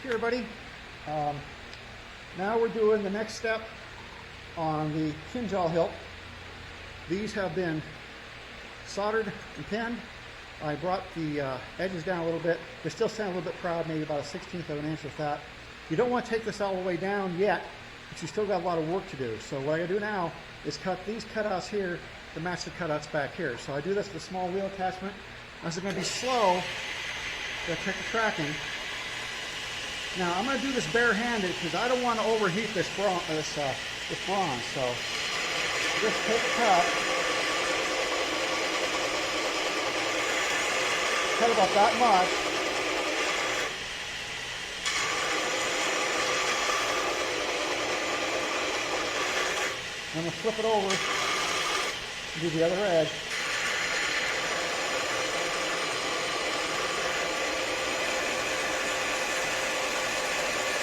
Here, everybody. Now we're doing the next step on the Kindjhal hilt. These have been soldered and pinned. I brought the edges down a little bit. They still stand a little bit proud, maybe about a 1/16 of an inch with that. You don't want to take this all the way down yet, but you still got a lot of work to do. So what I do now is cut these cutouts here to match the cutouts back here. So I do this with a small wheel attachment. As it's going to be slow, to check the tracking. Now I'm going to do this barehanded because I don't want to overheat this bronze. So just take a cut about that much. I'm going to flip it over and do the other edge.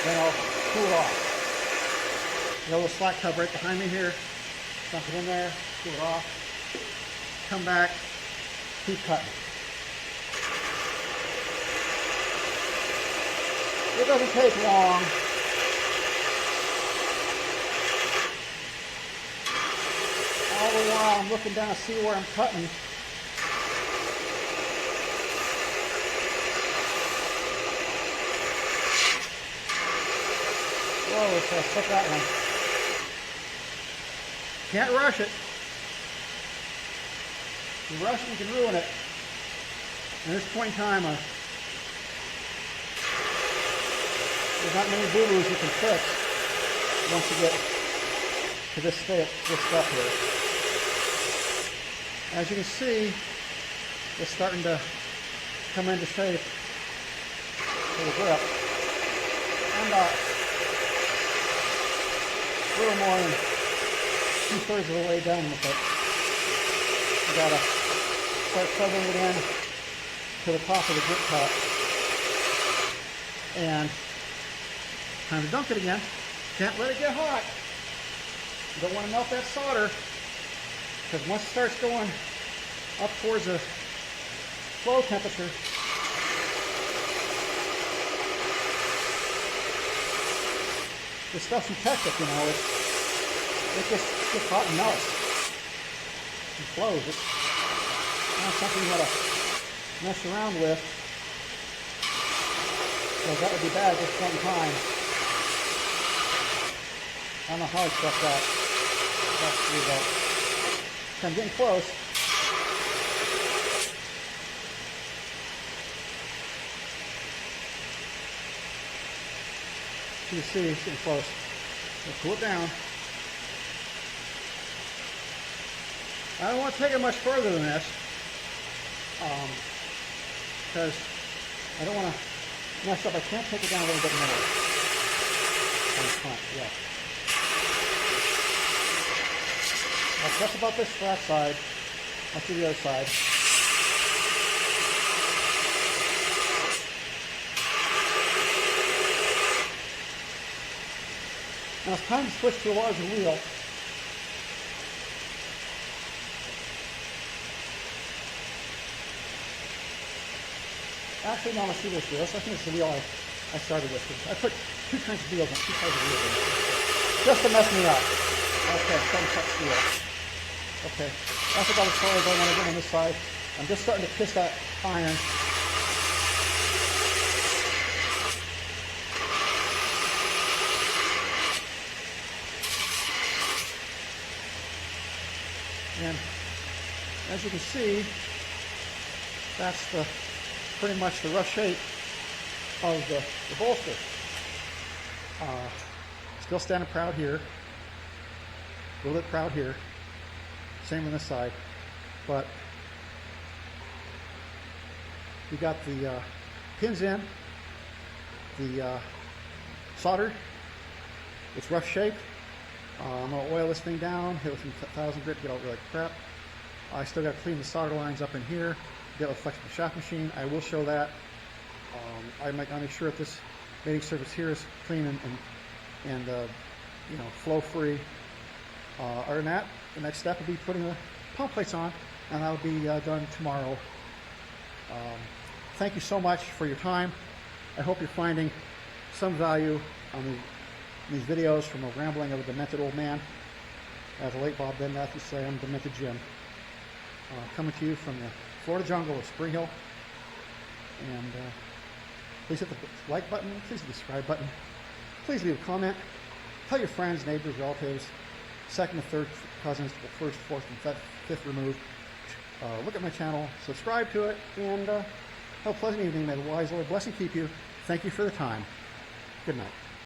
Then I'll cool it off. Got a little slack tub right behind me here. Dump it in there, cool it off. Come back, keep cutting. It doesn't take long. All the while I'm looking down to see where I'm cutting. Whoa, let's flip that one. Can't rush it. If you rush it, you can ruin it. At this point in time, there's not many boo-boos you can fix once you get to this step here. As you can see, it's starting to come into shape for the grip. And a little more than 2/3 of the way done with it. You gotta start plugging it in to the top of the grip top. And time to dunk it again. Can't let it get hot. You don't want to melt that solder, because once it starts going up towards the flow temperature, this stuff's eutectic, you know, it just gets hot and melts and flows. It's not something you want to mess around with, because that would be bad at this point in time. I don't know how I struck that. That's the result. I'm getting close. You can see it's getting close. So cool it down. I don't want to take it much further than this, because I don't want to mess up. I can't take it down a little bit more. On the front, yeah. That's about this for that side. Let's do the other side. Now it's time to switch to a larger wheel. Actually, no, let's do this wheel. I think it's the wheel I started with. I put two kinds of wheels on, two kinds of wheels in, just to mess me up. Okay, cut steel. Okay, that's about as far as I want to go on this side. I'm just starting to kiss that iron. And as you can see, that's pretty much the rough shape of the bolster. Still standing proud here, a little bit proud here. Same on this side, but we got the pins in, the solder. It's rough shape. I'm going to oil this thing down, hit it with some 1000 grit to get all really crap. I still got to clean the solder lines up in here, get a flexible shaft machine. I will show that. I make sure that this mating surface here is clean and you know, flow free. Other than that, the next step will be putting the pump plates on, and that'll be done tomorrow. Thank you so much for your time. I hope you're finding some value on these videos from a rambling of a demented old man. As the late Bob Ben Matthews used to say, I'm Demented Jim. Coming to you from the Florida jungle of Spring Hill. And please hit the like button, please hit the subscribe button. Please leave a comment. Tell your friends, neighbors, relatives, second and third cousins, the first, fourth, and fifth removed. Look at my channel, subscribe to it, and have a pleasant evening. May the wise Lord bless and keep you. Thank you for the time. Good night.